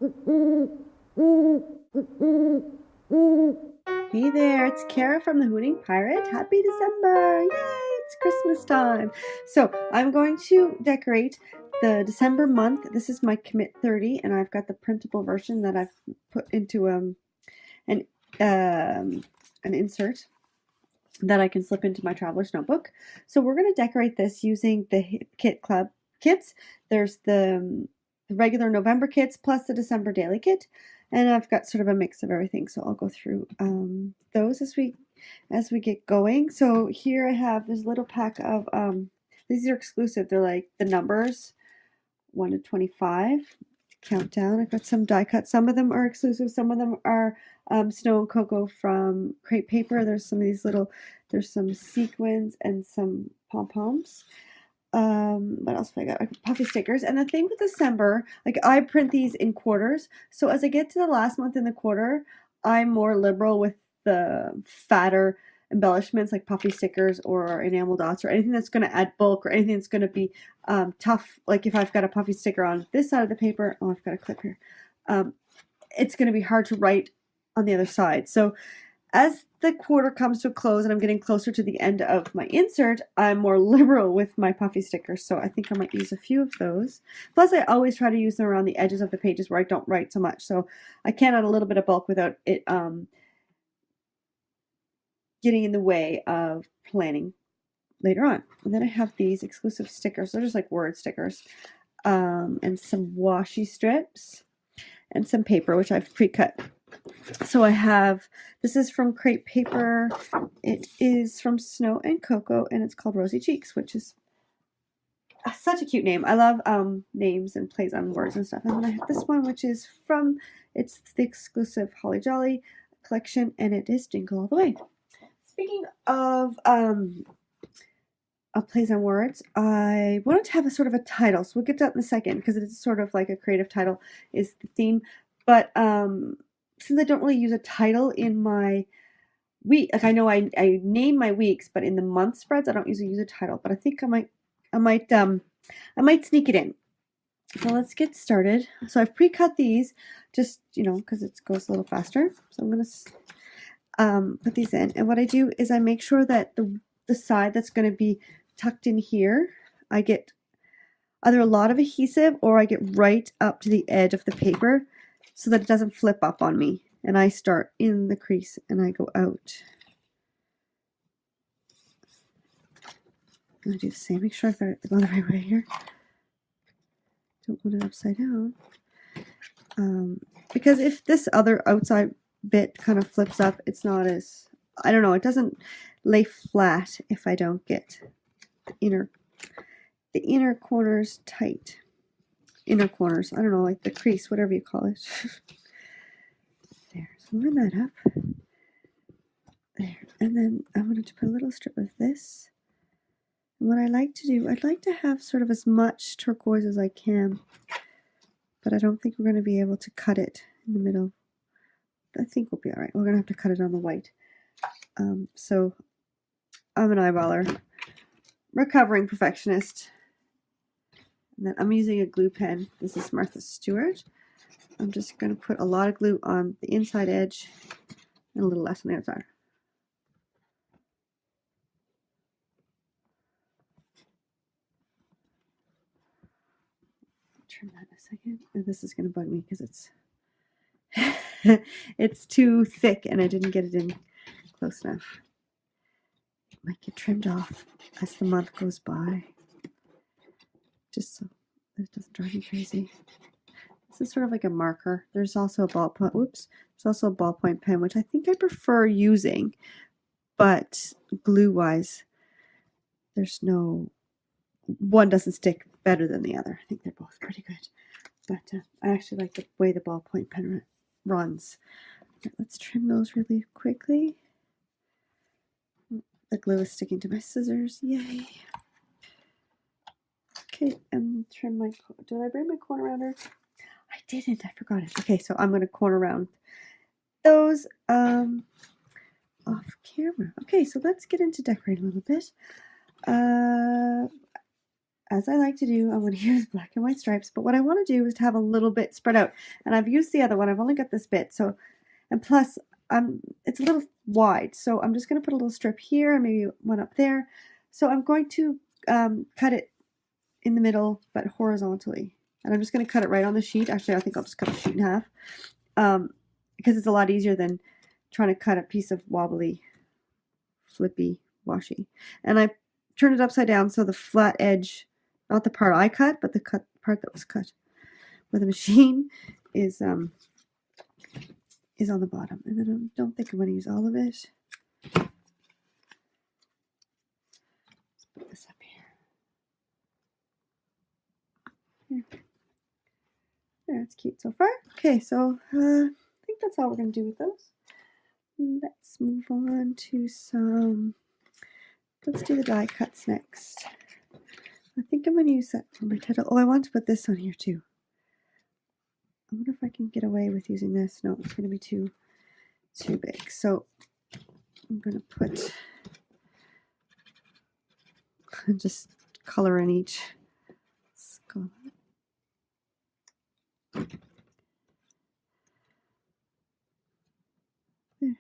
Hey there, it's Kara from the Hooting Pirate. Happy December! Yay, it's Christmas time. So I'm going to decorate the December month. This is my Commit 30, and I've got the printable version that I've put into an, um, an insert that I can slip into my traveler's notebook. So we're going to decorate this using the Kit Club kits. There's the regular November kits plus the December daily kit, and I've got sort of a mix of everything. So I'll go through those as we get going. So here I have this little pack of these are exclusive. They're like the numbers 1 to 25 countdown. I've got some die cut. Some of them are exclusive. Some of them are Snow and Cocoa from Crepe Paper. There's some of these little, there's some sequins and some pom-poms. What else have I got? Puffy stickers. And the thing with December, like I print these in quarters. So as I get to the last month in the quarter, I'm more liberal with the fatter embellishments like puffy stickers or enamel dots or anything that's going to add bulk or anything that's going to be tough. Like if I've got a puffy sticker on this side of the paper, oh, I've got a clip here. It's going to be hard to write on the other side. So as the quarter comes to a close and I'm getting closer to the end of my insert, I'm more liberal with my puffy stickers. So I think I might use a few of those. Plus, I always try to use them around the edges of the pages where I don't write so much. So I can add a little bit of bulk without it getting in the way of planning later on. And then I have these exclusive stickers. They're just like word stickers. And some washi strips and some paper, which I've pre-cut. So I have, this is from Crepe Paper. It is from Snow and Cocoa, and it's called Rosy Cheeks, which is such a cute name. I love names and plays on words and stuff. And then I have this one, which is from, it's the exclusive Holly Jolly collection, and it is Jingle All the Way. Speaking of plays on words, I wanted to have a sort of a title, so we'll get to that in a second because it is sort of like a creative title is the theme. But since I don't really use a title in my week, like I know I name my weeks, but in the month spreads I don't usually use a title. But I think I might sneak it in. So let's get started. So I've pre-cut these, just because it goes a little faster. So I'm gonna put these in, and what I do is I make sure that the side that's going to be tucked in here, I get either a lot of adhesive or I get right up to the edge of the paper so that it doesn't flip up on me. And I start in the crease and I go out. I'm going to do the same. Make sure I've got it going the right way here. Don't want it upside down. Because if this other outside bit kind of flips up, it's not as, I don't know, it doesn't lay flat if I don't get the inner corners tight. Inner corners, I don't know, like the crease, whatever you call it. There, so line that up. There, and then I wanted to put a little strip of this. And what I like to do, I'd like to have sort of as much turquoise as I can, but I don't think we're going to be able to cut it in the middle. I think we'll be all right. We're going to have to cut it on the white. So I'm an eyeballer, recovering perfectionist. And then I'm using a glue pen. This is Martha Stewart. I'm just going to put a lot of glue on the inside edge and a little less on the outside. Trim that in a second. And this is going to bug me because it's it's too thick and I didn't get it in close enough. It might get trimmed off as the month goes by, just so that it doesn't drive me crazy. This is sort of like a marker. There's also a ballpoint. Oops. There's also a ballpoint pen, which I think I prefer using, but glue-wise, there's no one doesn't stick better than the other. I think they're both pretty good, but I actually like the way the ballpoint pen runs. Right, let's trim those really quickly. The glue is sticking to my scissors. Yay! Okay, and trim my. Did I bring my corner rounder? I didn't. I forgot it. Okay, so I'm going to corner round those off camera. Okay, so let's get into decorating a little bit. as I like to do, I'm going to use black and white stripes, but what I want to do is to have a little bit spread out, and I've used the other one. I've only got this bit, so, and plus it's a little wide, so I'm just going to put a little strip here and maybe one up there. So I'm going to cut it in the middle but horizontally, and I'm just going to cut it right on the sheet. Actually, I think I'll just cut the sheet in half because it's a lot easier than trying to cut a piece of wobbly, flippy washi. And I turned it upside down so the flat edge, not the part I cut, but the part that was cut with a machine is on the bottom. And then I don't think I'm going to use all of it. Let's put this up here. There, it's cute so far. Okay, so I think that's all we're going to do with those. Let's move on to let's do the die cuts next. I think I'm going to use that for my title. Oh, I want to put this on here too. I wonder if I can get away with using this. No, it's going to be too big. So I'm going to put just color in each skull. There.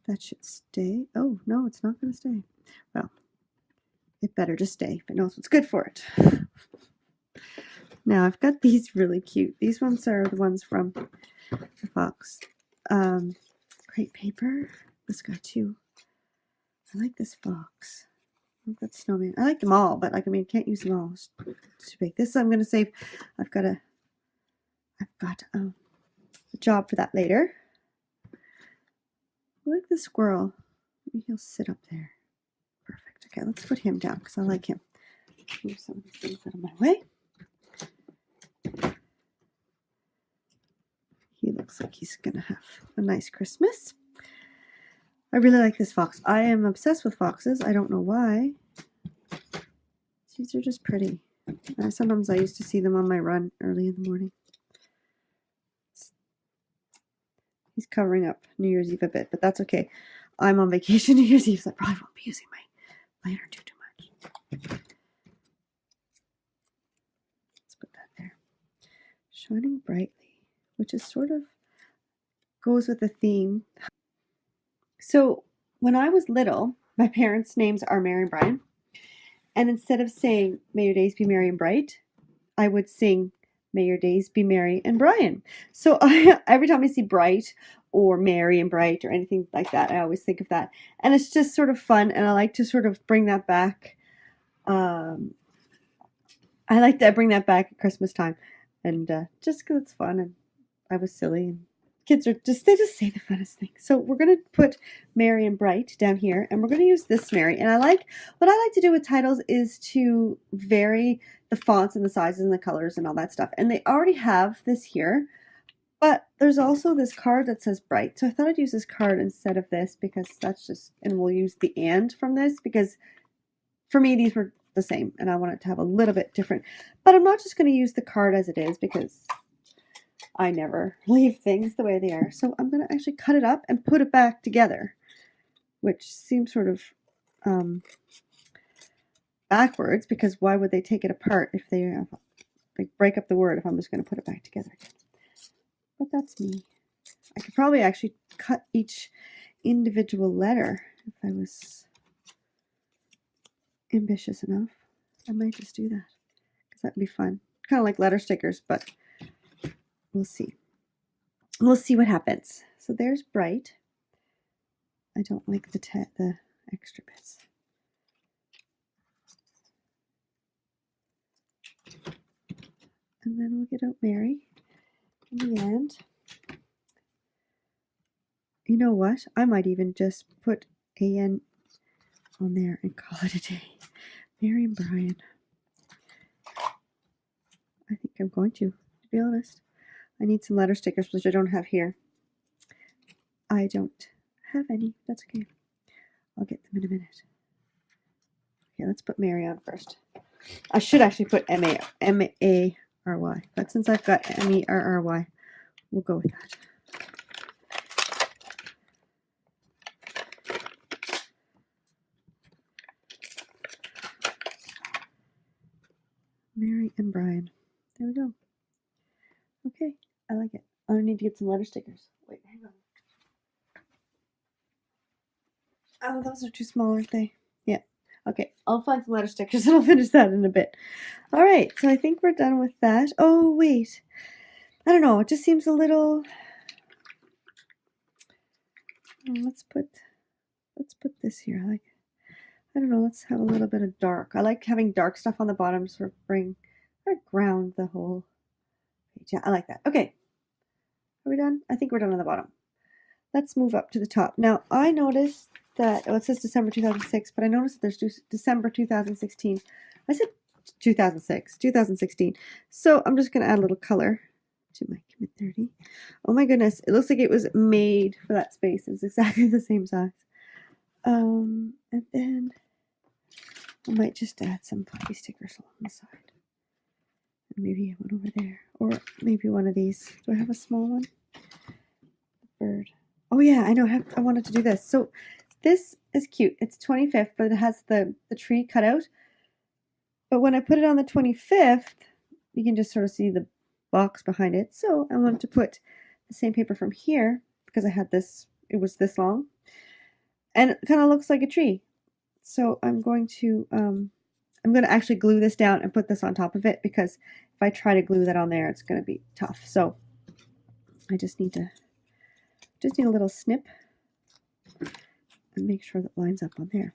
That should stay. Oh, no, it's not going to stay. Well, it better just stay if it knows what's good for it. Now I've got these really cute. These ones are the ones from the Fox. Crepe paper. This guy too. I like this fox. I like that snowman. I like them all, but like, I mean, can't use them all. It's too big. This I'm going to save. I've got a job for that later. I like the squirrel. Maybe he'll sit up there. Perfect. Okay, let's put him down because I like him. Move some of these things out of my way. He looks like he's going to have a nice Christmas. I really like this fox. I am obsessed with foxes. I don't know why. These are just pretty. Sometimes I used to see them on my run early in the morning. He's covering up New Year's Eve a bit, but that's okay. I'm on vacation New Year's Eve, so I probably won't be using my lantern too much. Let's put that there. Shining brightly, which is sort of goes with the theme. So when I was little, my parents' names are Mary and Brian. And instead of saying, may your days be merry and bright, I would sing, may your days be merry and Brian. So every time I see bright or merry and bright or anything like that, I always think of that. And it's just sort of fun. And I like to sort of bring that back. I like to bring that back at Christmas time. And just because it's fun and I was silly and kids they just say the funnest things. So we're going to put merry and bright down here, and we're going to use this merry. And what I like to do with titles is to vary the fonts and the sizes and the colors and all that stuff. And they already have this here, but there's also this card that says bright. So I thought I'd use this card instead of this because that's just, and we'll use the and from this because for me, these were the same and I want it to have a little bit different, but I'm not just going to use the card as it is because I never leave things the way they are. So I'm going to actually cut it up and put it back together, which seems sort of backwards because why would they take it apart if they break up the word if I'm just going to put it back together again? But that's me. I could probably actually cut each individual letter if I was ambitious enough. I might just do that because that'd be fun. Kind of like letter stickers, but we'll see. We'll see what happens. So there's bright. I don't like the extra bits. And then we'll get out Mary in the end. You know what? I might even just put AN on there and call it a day. Mary and Brian. I think I'm going to be honest. I need some letter stickers, which I don't have here. I don't have any. That's okay. I'll get them in a minute. Okay, let's put Mary on first. I should actually put M-A-R-Y. But since I've got M-E-R-R-Y, we'll go with that. Mary and Brian. There we go. Okay, I like it. I need to get some letter stickers. Wait, hang on. Oh, those are too small, aren't they? Yeah. Okay, I'll find some letter stickers and I'll finish that in a bit. All right, so I think we're done with that. Oh, wait. I don't know. It just seems a little... Let's put this here. I don't know. Let's have a little bit of dark. I like having dark stuff on the bottom to sort of ground the whole page. Yeah, I like that. Okay. Are we done? I think we're done on the bottom. Let's move up to the top. Now, I noticed that, it says December 2006, but I noticed that there's December 2016. I said 2016. So I'm just going to add a little color to my Commit 30. Oh my goodness. It looks like it was made for that space. It's exactly the same size. And then I might just add some puffy stickers along the side. And maybe one over there. Or maybe one of these. Do I have a small one? Bird. Oh yeah, I know. I wanted to do this. So this is cute. It's 25th, but it has the tree cut out. But when I put it on the 25th, you can just sort of see the box behind it. So I wanted to put the same paper from here because I had this. It was this long, and it kind of looks like a tree. So I'm going to actually glue this down and put this on top of it because if I try to glue that on there, it's going to be tough. So I just need a little snip and make sure that lines up on there.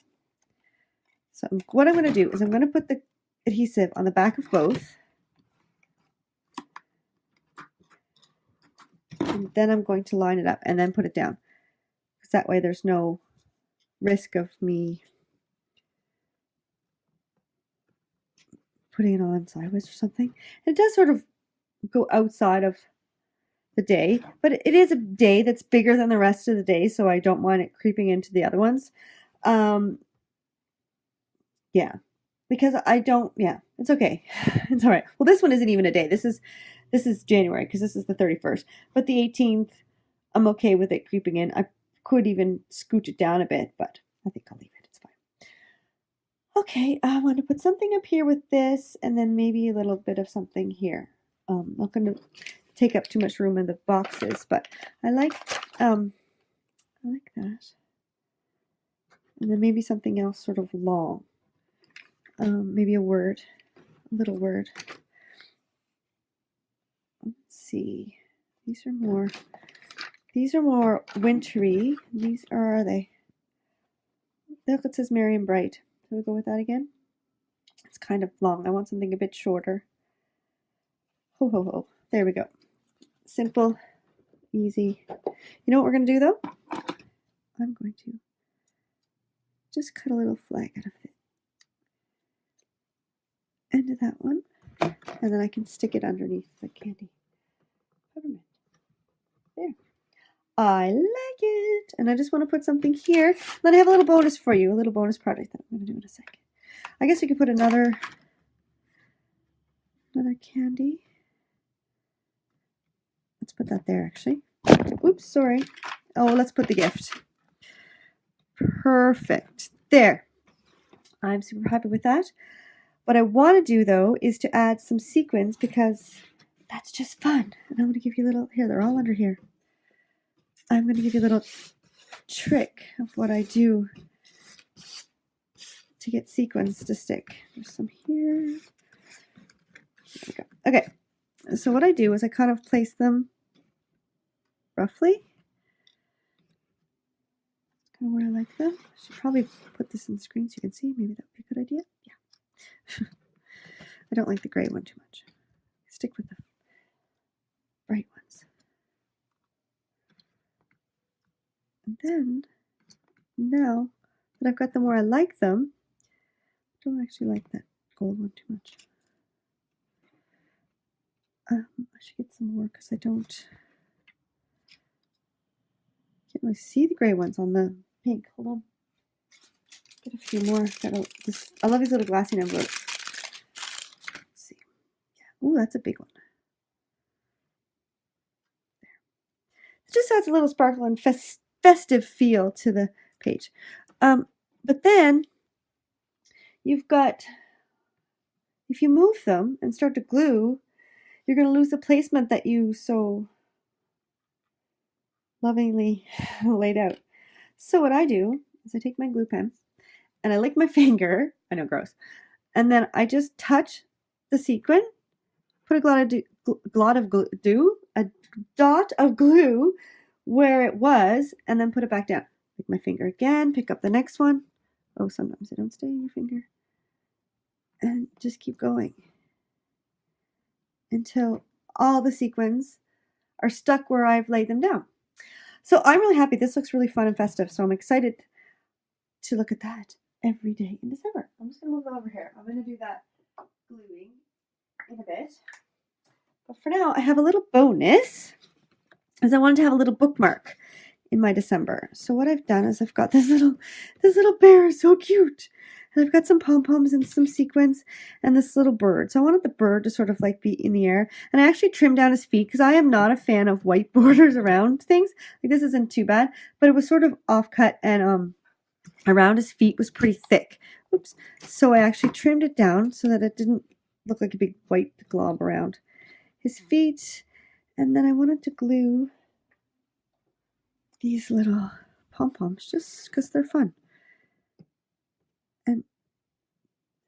So what I'm going to do is I'm going to put the adhesive on the back of both. And then I'm going to line it up and then put it down. Because that way there's no risk of me putting it on sideways or something. And it does sort of go outside of the day, but it is a day that's bigger than the rest of the day, so I don't want it creeping into the other ones. Yeah, because it's okay. It's all right. Well, this one isn't even a day. This is January because this is the 31st, but the 18th, I'm okay with it creeping in. I could even scooch it down a bit, but I think I'll leave it. It's fine. Okay, I want to put something up here with this, and then maybe a little bit of something here. I'm not going to take up too much room in the boxes, but I like that. And then maybe something else sort of long. Maybe a little word. Let's see. These are more wintry. Are they? Look, it says Merry and Bright. Can we go with that again? It's kind of long. I want something a bit shorter. Ho, ho, ho. There we go. Simple, easy. You know what we're going to do, though? I'm going to just cut a little flag out of it. End of that one. And then I can stick it underneath the candy peppermint. There. I like it. And I just want to put something here. Then I have a little bonus for you, a little bonus project that I'm going to do in a second. I guess we could put another candy. Let's put that there, actually. Oops, sorry. Oh, let's put the gift. Perfect. There. I'm super happy with that. What I want to do, though, is to add some sequins because that's just fun. And I'm going to give you a little... Here, they're all under here. I'm going to give you a little trick of what I do to get sequins to stick. There's some here. There we go. Okay. So what I do is I kind of place them roughly. Kind of where I like them. I should probably put this in the screen so you can see. Maybe that would be a good idea. Yeah. I don't like the gray one too much. Stick with the bright ones. And then, now that I've got them where I like them, I don't actually like that gold one too much. I should get some more because I can't really see the gray ones on the pink. Hold on. Get a few more. I love these little glassine envelopes. Let's see. Yeah. Ooh, that's a big one. There. It just adds a little sparkle and festive feel to the page. But then you've got if you move them and start to glue, you're going to lose the placement that you so lovingly laid out. So what I do is I take my glue pen and I lick my finger. I know, gross. And then I just touch the sequin, put a dot of glue where it was, and then put it back down. Lick my finger again, pick up the next one. Oh, sometimes they don't stay in your finger. And just keep going until all the sequins are stuck where I've laid them down. So I'm really happy. This looks really fun and festive. So I'm excited to look at that every day in December. I'm just going to move it over here. I'm going to do that gluing in a bit. But for now, I have a little bonus, as I wanted to have a little bookmark in my December. So what I've done is I've got this little bear, so cute. And I've got some pom-poms and some sequins and this little bird. So I wanted the bird to sort of like be in the air. And I actually trimmed down his feet because I am not a fan of white borders around things. Like, this isn't too bad, but it was sort of off-cut, and around his feet was pretty thick. Oops. So I actually trimmed it down so that it didn't look like a big white glob around his feet. And then I wanted to glue these little pom-poms just because they're fun. And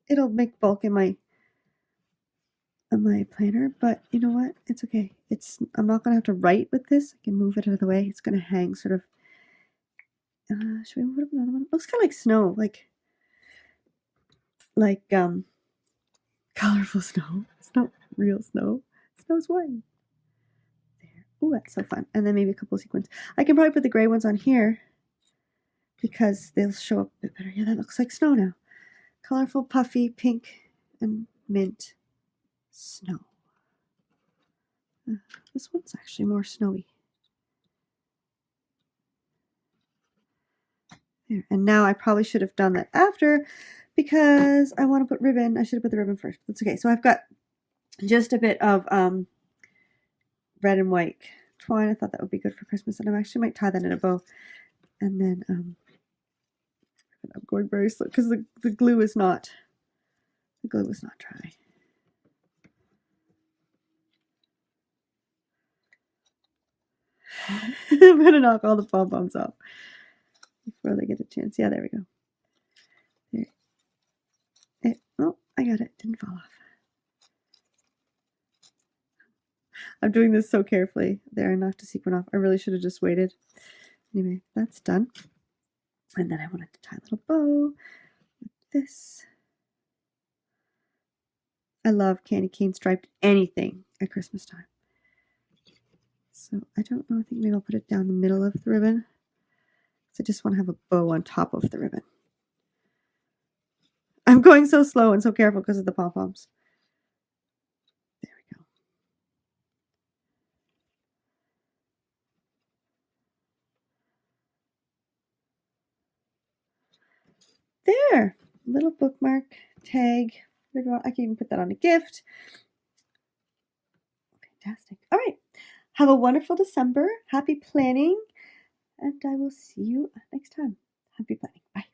it'll make bulk in my planner, but you know what? It's okay. I'm not gonna have to write with this. I can move it out of the way. It's gonna hang sort of. Should we put up another one? It looks kind of like snow, like colorful snow. It's not real snow. Snow's white. There. Oh, that's so fun. And then maybe a couple of sequins. I can probably put the gray ones on here because they'll show up a bit better. Yeah, that looks like snow now. Colorful, puffy, pink, and mint snow. This one's actually more snowy. There. And now I probably should have done that after because I want to put ribbon. I should have put the ribbon first. That's okay. So I've got just a bit of red and white twine. I thought that would be good for Christmas, and I actually might tie that in a bow. And then I'm going very slow because the glue is not dry. I'm gonna knock all the pom-poms off before they get a chance. Yeah, there we go. There. Oh, I got it. Didn't fall off. I'm doing this so carefully. There, I knocked a sequin off. I really should have just waited. Anyway, that's done. And then I wanted to tie a little bow with this. I love candy cane striped anything at Christmas time. So I don't know. I think maybe I'll put it down the middle of the ribbon. So I just want to have a bow on top of the ribbon. I'm going so slow and so careful because of the pom-poms. There we go. There, little bookmark tag. I can even put that on a gift. Fantastic. All right. Have a wonderful December. Happy planning. And I will see you next time. Happy planning. Bye.